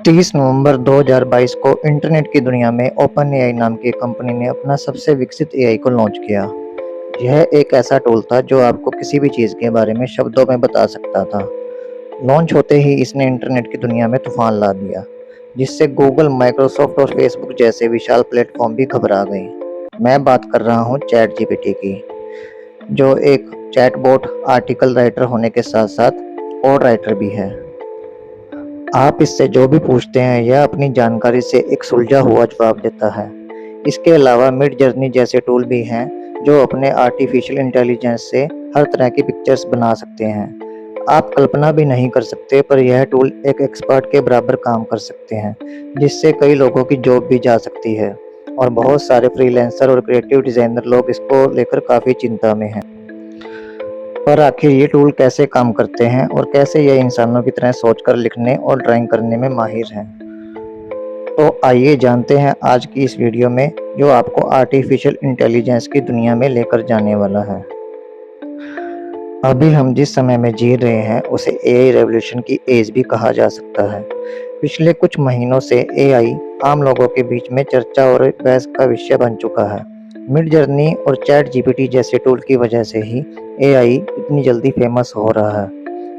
30 नवंबर 2022 को इंटरनेट की दुनिया में ओपन एआई नाम की एक कंपनी ने अपना सबसे विकसित एआई को लॉन्च किया। यह एक ऐसा टूल था जो आपको किसी भी चीज़ के बारे में शब्दों में बता सकता था। लॉन्च होते ही इसने इंटरनेट की दुनिया में तूफान ला दिया, जिससे गूगल, माइक्रोसॉफ्ट और फेसबुक जैसे विशाल प्लेटफॉर्म भी घबरा गए। मैं बात कर रहा हूँ चैट जीपीटी की, जो एक चैटबॉट, आर्टिकल राइटर होने के साथ साथ कोड राइटर भी है। आप इससे जो भी पूछते हैं यह अपनी जानकारी से एक सुलझा हुआ जवाब देता है। इसके अलावा मिड जर्नी जैसे टूल भी हैं जो अपने आर्टिफिशियल इंटेलिजेंस से हर तरह की पिक्चर्स बना सकते हैं। आप कल्पना भी नहीं कर सकते, पर यह टूल एक एक्सपर्ट के बराबर काम कर सकते हैं, जिससे कई लोगों की जॉब भी जा सकती है। और बहुत सारे फ्रीलांसर और क्रिएटिव डिजाइनर लोग इसको लेकर काफ़ी चिंता में हैं। पर आखिर ये टूल कैसे काम करते हैं और कैसे ये इंसानों की तरह सोचकर लिखने और ड्राइंग करने में माहिर हैं, तो आइए जानते हैं आज की इस वीडियो में, जो आपको आर्टिफिशियल इंटेलिजेंस की दुनिया में लेकर जाने वाला है। अभी हम जिस समय में जी रहे हैं उसे एआई रेवोल्यूशन की एज भी कहा जा सकता है। पिछले कुछ महीनों से एआई आम लोगों के बीच में चर्चा और बहस का विषय बन चुका है। मिड जर्नी और चैट जीपीटी जैसे टूल की वजह से ही एआई इतनी जल्दी फेमस हो रहा है।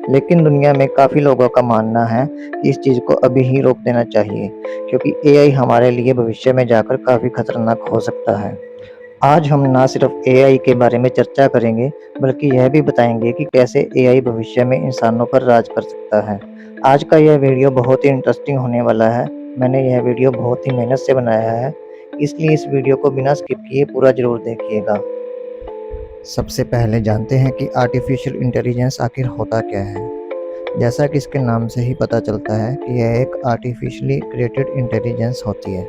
लेकिन दुनिया में काफ़ी लोगों का मानना है कि इस चीज़ को अभी ही रोक देना चाहिए, क्योंकि एआई हमारे लिए भविष्य में जाकर काफ़ी खतरनाक हो सकता है। आज हम ना सिर्फ एआई के बारे में चर्चा करेंगे, बल्कि यह भी बताएंगे कि कैसे एआई भविष्य में इंसानों पर राज कर सकता है। आज का यह वीडियो बहुत ही इंटरेस्टिंग होने वाला है। मैंने यह वीडियो बहुत ही मेहनत से बनाया है, इसलिए इस वीडियो को बिना स्किप किए पूरा ज़रूर देखिएगा। सबसे पहले जानते हैं कि आर्टिफिशियल इंटेलिजेंस आखिर होता क्या है। जैसा कि इसके नाम से ही पता चलता है कि यह एक आर्टिफिशियली क्रिएटेड इंटेलिजेंस होती है।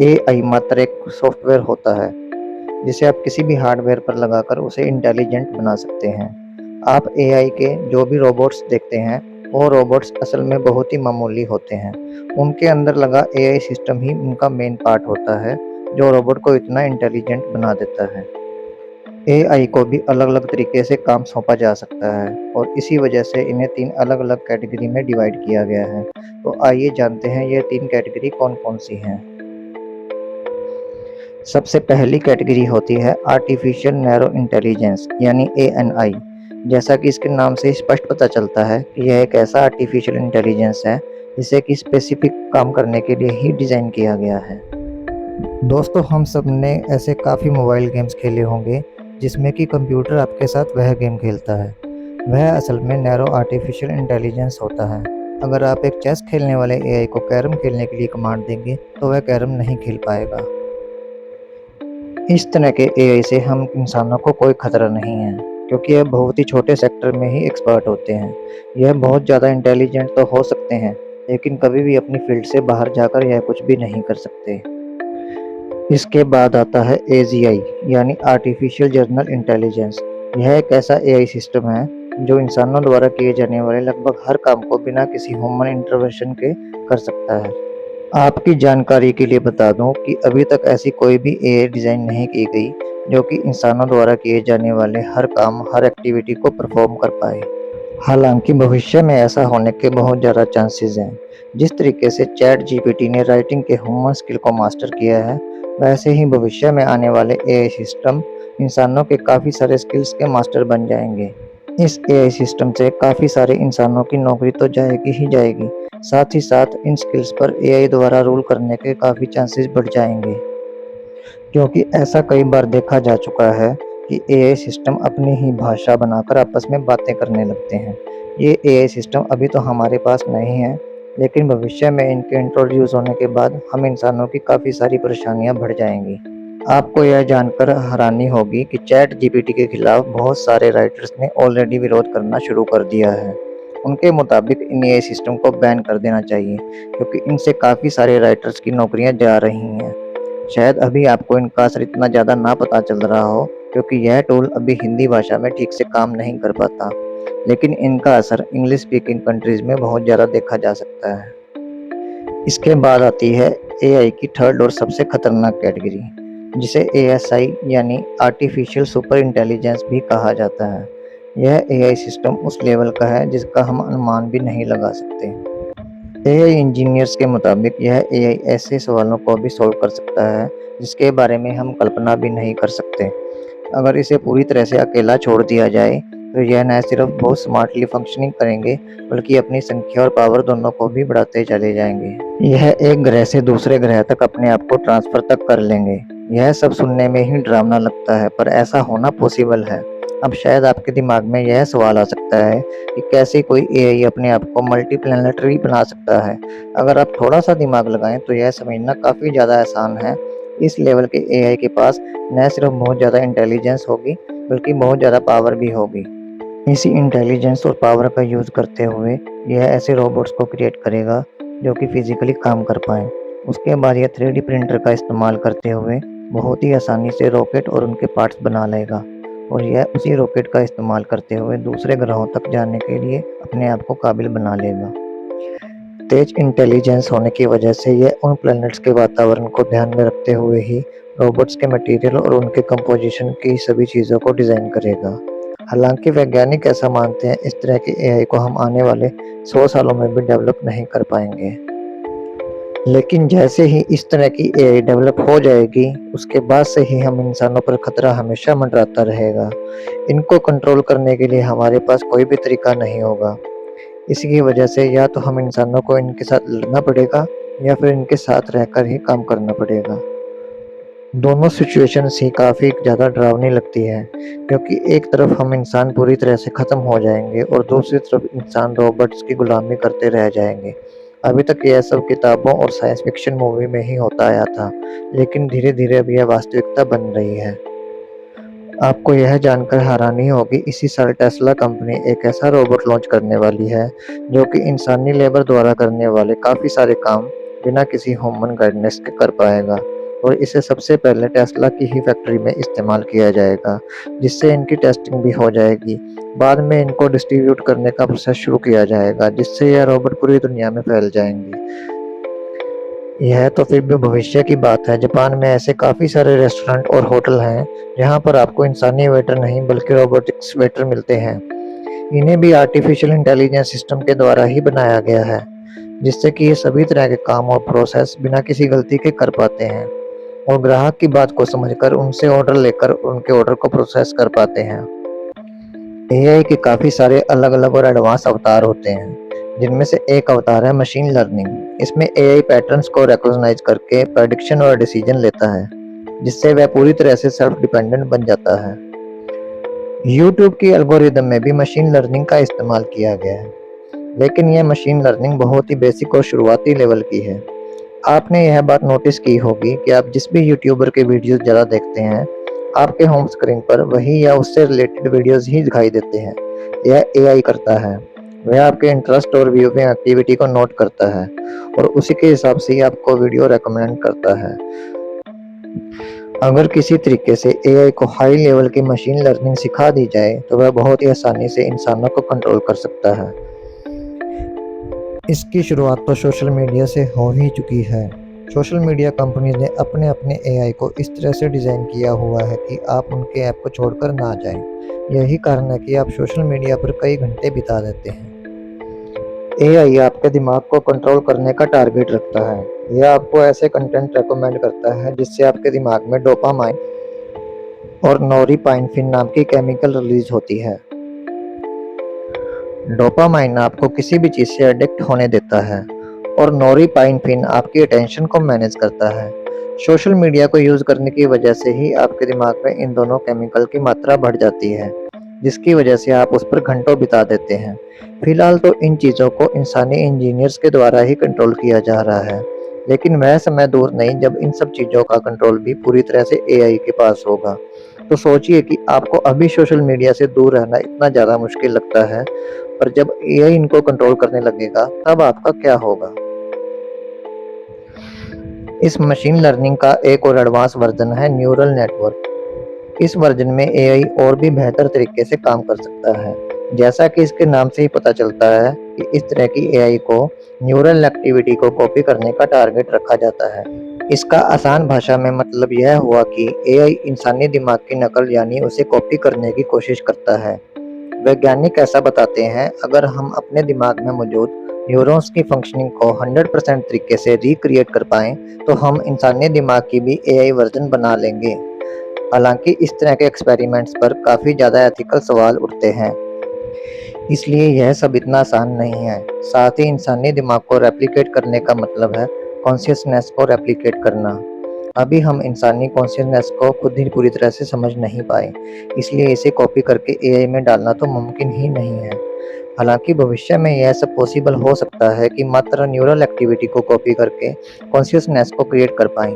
एआई मात्र एक सॉफ्टवेयर होता है जिसे आप किसी भी हार्डवेयर पर लगाकर उसे इंटेलिजेंट बना सकते हैं। आप एआई के जो भी रोबोट्स देखते हैं, वो रोबोट्स असल में बहुत ही मामूली होते हैं। उनके अंदर लगा एआई सिस्टम ही उनका मेन पार्ट होता है, जो रोबोट को इतना इंटेलिजेंट बना देता है। एआई को भी अलग-अलग तरीके से काम सौंपा जा सकता है और इसी वजह से इन्हें 3 अलग-अलग कैटेगरी में डिवाइड किया गया है। तो आइए जानते हैं ये 3 कैटेगरी कौन-कौन सी हैं। सबसे पहली कैटेगरी होती है आर्टिफिशियल नैरो इंटेलिजेंस यानी एएनआई। जैसा कि इसके नाम से स्पष्ट पता चलता है कि यह एक ऐसा आर्टिफिशियल इंटेलिजेंस है जिसे कि स्पेसिफिक काम करने के लिए ही डिज़ाइन किया गया है। दोस्तों, हम सब ने ऐसे काफ़ी मोबाइल गेम्स खेले होंगे जिसमें कि कंप्यूटर आपके साथ वह गेम खेलता है। वह असल में नैरो आर्टिफिशियल इंटेलिजेंस होता है। अगर आप एक चेस खेलने वाले एआई को कैरम खेलने के लिए कमांड देंगे तो वह कैरम नहीं खेल पाएगा। इस तरह के एआई से हम इंसानों को कोई खतरा नहीं है, क्योंकि यह बहुत ही छोटे सेक्टर में ही एक्सपर्ट होते हैं। यह बहुत ज़्यादा इंटेलिजेंट तो हो सकते हैं, लेकिन कभी भी अपनी फील्ड से बाहर जाकर यह कुछ भी नहीं कर सकते। इसके बाद आता है एजीआई यानी आर्टिफिशियल जनरल इंटेलिजेंस। यह एक ऐसा एआई सिस्टम है जो इंसानों द्वारा किए जाने वाले लगभग हर काम को बिना किसी ह्यूमन इंटरवेंशन के कर सकता है। आपकी जानकारी के लिए बता दूं कि अभी तक ऐसी कोई भी एआई डिज़ाइन नहीं की गई जो कि इंसानों द्वारा किए जाने वाले हर काम, हर एक्टिविटी को परफॉर्म कर पाए। हालांकि भविष्य में ऐसा होने के बहुत ज़्यादा चांसेस हैं। जिस तरीके से चैट जीपीटी ने राइटिंग के ह्यूमन स्किल को मास्टर किया है, वैसे ही भविष्य में आने वाले एआई सिस्टम इंसानों के काफ़ी सारे स्किल्स के मास्टर बन जाएंगे। इस एआई सिस्टम से काफ़ी सारे इंसानों की नौकरी तो जाएगी ही जाएगी, साथ ही साथ इन स्किल्स पर एआई द्वारा रूल करने के काफ़ी चांसेस बढ़ जाएंगे, क्योंकि ऐसा कई बार देखा जा चुका है कि एआई सिस्टम अपनी ही भाषा बनाकर आपस में बातें करने लगते हैं। ये एआई सिस्टम अभी तो हमारे पास नहीं है, लेकिन भविष्य में इनके इंट्रोड्यूस होने के बाद हम इंसानों की काफ़ी सारी परेशानियां बढ़ जाएंगी। आपको यह जानकर हैरानी होगी कि चैट जीपीटी के खिलाफ बहुत सारे राइटर्स ने ऑलरेडी विरोध करना शुरू कर दिया है। उनके मुताबिक इन एआई सिस्टम को बैन कर देना चाहिए, क्योंकि इनसे काफ़ी सारे राइटर्स की नौकरियां जा रही हैं। शायद अभी आपको इनका असर इतना ज़्यादा ना पता चल रहा हो, क्योंकि यह टूल अभी हिंदी भाषा में ठीक से काम नहीं कर पाता, लेकिन इनका असर इंग्लिश स्पीकिंग कंट्रीज़ में बहुत ज़्यादा देखा जा सकता है। इसके बाद आती है एआई की थर्ड और सबसे खतरनाक कैटेगरी, जिसे एएसआई यानी आर्टिफिशियल सुपर इंटेलिजेंस भी कहा जाता है। यह एआई सिस्टम उस लेवल का है जिसका हम अनुमान भी नहीं लगा सकते। एआई इंजीनियर्स के मुताबिक यह एआई ऐसे सवालों को भी सॉल्व कर सकता है जिसके बारे में हम कल्पना भी नहीं कर सकते। अगर इसे पूरी तरह से अकेला छोड़ दिया जाए तो यह न सिर्फ बहुत स्मार्टली फंक्शनिंग करेंगे बल्कि अपनी संख्या और पावर दोनों को भी बढ़ाते चले जाएंगे। यह एक ग्रह से दूसरे ग्रह तक अपने आप को ट्रांसफर तक कर लेंगे। यह सब सुनने में ही डरावना लगता है पर ऐसा होना पॉसिबल है। अब शायद आपके दिमाग में यह सवाल आ सकता है कि कैसे कोई एआई अपने आप को मल्टीप्लैनेटरी बना सकता है। अगर आप थोड़ा सा दिमाग लगाएं तो यह समझना काफ़ी ज़्यादा आसान है। इस लेवल के एआई के पास न सिर्फ बहुत ज़्यादा इंटेलिजेंस होगी बल्कि बहुत ज़्यादा पावर भी होगी। इसी इंटेलिजेंस और पावर का यूज़ करते हुए यह ऐसे रोबोट्स को क्रिएट करेगा जो कि फिजिकली काम कर पाएँ। उसके बाद यह 3D प्रिंटर का इस्तेमाल करते हुए बहुत ही आसानी से रॉकेट और उनके पार्ट्स बना लेगा और यह उसी रॉकेट का इस्तेमाल करते हुए दूसरे ग्रहों तक जाने के लिए अपने आप को काबिल बना लेगा। तेज इंटेलिजेंस होने की वजह से यह उन प्लैनेट्स के वातावरण को ध्यान में रखते हुए ही रोबोट्स के मटेरियल और उनके कंपोजिशन की सभी चीज़ों को डिज़ाइन करेगा। हालांकि वैज्ञानिक ऐसा मानते हैं इस तरह के एआई को हम आने वाले 100 सालों में भी डेवलप नहीं कर पाएंगे। लेकिन जैसे ही इस तरह की एआई डेवलप हो जाएगी उसके बाद से ही हम इंसानों पर खतरा हमेशा मंडराता रहेगा। इनको कंट्रोल करने के लिए हमारे पास कोई भी तरीका नहीं होगा। इसी की वजह से या तो हम इंसानों को इनके साथ लड़ना पड़ेगा या फिर इनके साथ रहकर ही काम करना पड़ेगा। दोनों सिचुएशंस ही काफ़ी ज़्यादा डरावनी लगती है क्योंकि एक तरफ हम इंसान पूरी तरह से ख़त्म हो जाएंगे और दूसरी तरफ इंसान रोबोट्स की गुलामी करते रह जाएंगे। अभी तक यह सब किताबों और साइंस फिक्शन मूवी में ही होता आया था, लेकिन धीरे धीरे अब यह वास्तविकता बन रही है। आपको यह जानकर हैरानी होगी इसी साल टेस्ला कंपनी एक ऐसा रोबोट लॉन्च करने वाली है जो कि इंसानी लेबर द्वारा करने वाले काफ़ी सारे काम बिना किसी ह्यूमन गाइडेंस के कर पाएगा और इसे सबसे पहले टेस्ला की ही फैक्ट्री में इस्तेमाल किया जाएगा जिससे इनकी टेस्टिंग भी हो जाएगी। बाद में इनको डिस्ट्रीब्यूट करने का प्रोसेस शुरू किया जाएगा जिससे यह रोबोट पूरी दुनिया में फैल जाएंगी। यह तो फिर भी भविष्य की बात है। जापान में ऐसे काफ़ी सारे रेस्टोरेंट और होटल हैं जहां पर आपको इंसानी वेटर नहीं बल्कि रोबोटिक्स वेटर मिलते हैं। इन्हें भी आर्टिफिशियल इंटेलिजेंस सिस्टम के द्वारा ही बनाया गया है जिससे कि ये सभी तरह के काम और प्रोसेस बिना किसी गलती के कर पाते हैं और ग्राहक की बात को समझकर उनसे ऑर्डर लेकर उनके ऑर्डर को प्रोसेस कर पाते हैं। एआई के काफ़ी सारे अलग-अलग और एडवांस अवतार होते हैं जिनमें से एक अवतार है मशीन लर्निंग। इसमें एआई पैटर्न्स को रिकॉग्नाइज करके प्रेडिक्शन और डिसीजन लेता है जिससे वह पूरी तरह से सेल्फ डिपेंडेंट बन जाता है। यूट्यूब की एल्गोरिदम में भी मशीन लर्निंग का इस्तेमाल किया गया है, लेकिन यह मशीन लर्निंग बहुत ही बेसिक और शुरुआती लेवल की है। आपने यह बात नोटिस की होगी कि आप जिस भी यूट्यूबर के वीडियोस ज़्यादा देखते हैं आपके होम स्क्रीन पर वही या उससे रिलेटेड वीडियोस ही दिखाई देते हैं। यह एआई करता है, वह आपके इंटरेस्ट और व्यूइंग एक्टिविटी को नोट करता है और उसी के हिसाब से ही आपको वीडियो रेकमेंड करता है। अगर किसी तरीके से एआई को हाई लेवल की मशीन लर्निंग सिखा दी जाए तो वह बहुत ही आसानी से इंसानों को कंट्रोल कर सकता है। इसकी शुरुआत तो सोशल मीडिया से हो ही चुकी है। सोशल मीडिया कंपनीज ने अपने अपने एआई को इस तरह से डिज़ाइन किया हुआ है कि आप उनके ऐप को छोड़कर ना जाएं। यही कारण है कि आप सोशल मीडिया पर कई घंटे बिता देते हैं। एआई आपके दिमाग को कंट्रोल करने का टारगेट रखता है। यह आपको ऐसे कंटेंट रेकमेंड करता है जिससे आपके दिमाग में डोपामाइन और नोरिपाइनफ्रिन नाम की केमिकल रिलीज होती है। डोपामाइन आपको किसी भी चीज़ से एडिक्ट होने देता है और नोरिपाइनफ्रिन आपकी अटेंशन को मैनेज करता है। सोशल मीडिया को यूज़ करने की वजह से ही आपके दिमाग में इन दोनों केमिकल की मात्रा बढ़ जाती है जिसकी वजह से आप उस पर घंटों बिता देते हैं। फिलहाल तो इन चीज़ों को इंसानी इंजीनियर्स के द्वारा ही कंट्रोल किया जा रहा है, लेकिन वह समय दूर नहीं जब इन सब चीज़ों का कंट्रोल भी पूरी तरह से एआई के पास होगा। तो सोचिए कि आपको अभी सोशल मीडिया से दूर रहना इतना ज़्यादा मुश्किल लगता है, पर जब एआई इनको कंट्रोल करने लगेगा तब आपका क्या होगा। इस मशीन लर्निंग का एक और एडवांस वर्जन है न्यूरल नेटवर्क। इस वर्जन में एआई और भी बेहतर तरीके से काम कर सकता है। जैसा कि इसके नाम से ही पता चलता है कि इस तरह की एआई को न्यूरल एक्टिविटी को कॉपी करने का टारगेट रखा जाता है। इसका आसान भाषा में मतलब यह हुआ कि एआई इंसानी दिमाग की नकल यानी उसे कॉपी करने की कोशिश करता है। वैज्ञानिक ऐसा बताते हैं अगर हम अपने दिमाग में मौजूद न्यूरॉन्स की फंक्शनिंग को 100% तरीके से रिक्रिएट कर पाएं तो हम इंसानी दिमाग की भी एआई वर्जन बना लेंगे। हालांकि इस तरह के एक्सपेरिमेंट्स पर काफ़ी ज़्यादा एथिकल सवाल उठते हैं, इसलिए यह सब इतना आसान नहीं है। साथ ही इंसानी दिमाग को रेप्लिकेट करने का मतलब है कॉन्शियसनेस को रेप्लिकेट करना। अभी हम इंसानी कॉन्शियसनेस को खुद ही पूरी तरह से समझ नहीं पाए, इसलिए इसे कॉपी करके एआई में डालना तो मुमकिन ही नहीं है। हालांकि भविष्य में यह सब पॉसिबल हो सकता है कि मात्र न्यूरल एक्टिविटी को कॉपी करके कॉन्शियसनेस को क्रिएट कर पाएं।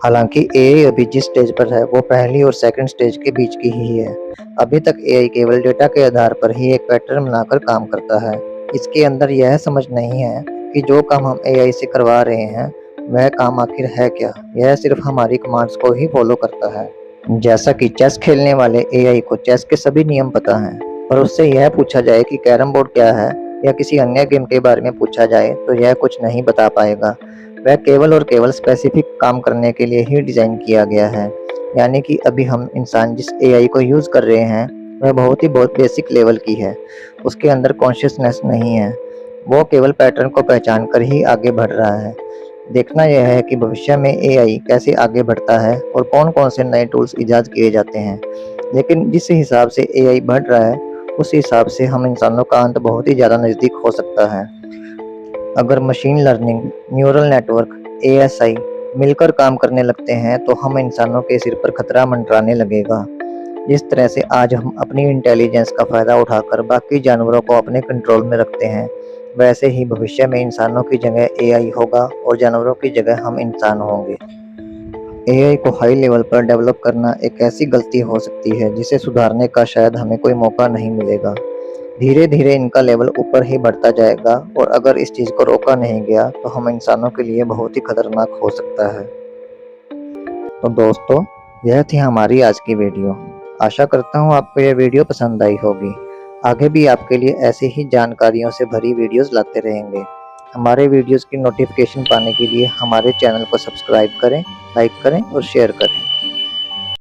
हालांकि एआई अभी जिस स्टेज पर है वो पहली और सेकंड स्टेज के बीच की ही है। अभी तक एआई केवल डेटा के आधार पर ही एक पैटर्न बनाकर काम करता है। इसके अंदर यह समझ नहीं है कि जो काम हम एआई से करवा रहे हैं वह काम आखिर है क्या। यह सिर्फ हमारी कमांड्स को ही फॉलो करता है। जैसा कि चेस खेलने वाले एआई को चेस के सभी नियम पता हैं, पर उससे यह पूछा जाए कि कैरम बोर्ड क्या है या किसी अन्य गेम के बारे में पूछा जाए तो यह कुछ नहीं बता पाएगा। वह केवल और केवल स्पेसिफिक काम करने के लिए ही डिज़ाइन किया गया है। यानी कि अभी हम इंसान जिस एआई को यूज़ कर रहे हैं वह बहुत बेसिक लेवल की है। उसके अंदर कॉन्शियसनेस नहीं है। वो केवल पैटर्न को पहचान कर ही आगे बढ़ रहा है। देखना यह है कि भविष्य में एआई कैसे आगे बढ़ता है और कौन-कौन से नए टूल्स इजाद किए जाते हैं। लेकिन जिस हिसाब से एआई बढ़ रहा है, उस हिसाब से हम इंसानों का अंत बहुत ही ज़्यादा नज़दीक हो सकता है। अगर machine learning, neural network, ASI मिलकर काम करने लगते हैं तो हम इंसानों के सिर पर खतरा मंडराने लगेगा। जिस तरह से आज हम अपनी इंटेलिजेंस का फ़ायदा उठाकर बाकी जानवरों को अपने कंट्रोल में रखते हैं, वैसे ही भविष्य में इंसानों की जगह एआई होगा और जानवरों की जगह हम इंसान होंगे। एआई को हाई लेवल पर डेवलप करना एक ऐसी गलती हो सकती है जिसे सुधारने का शायद हमें कोई मौका नहीं मिलेगा। धीरे धीरे इनका लेवल ऊपर ही बढ़ता जाएगा और अगर इस चीज़ को रोका नहीं गया तो हम इंसानों के लिए बहुत ही खतरनाक हो सकता है। तो दोस्तों, यह थी हमारी आज की वीडियो। आशा करता हूँ आपको यह वीडियो पसंद आई होगी। आगे भी आपके लिए ऐसी ही जानकारियों से भरी वीडियोस लाते रहेंगे। हमारे वीडियोस की नोटिफिकेशन पाने के लिए हमारे चैनल को सब्सक्राइब करें, लाइक करें और शेयर करें।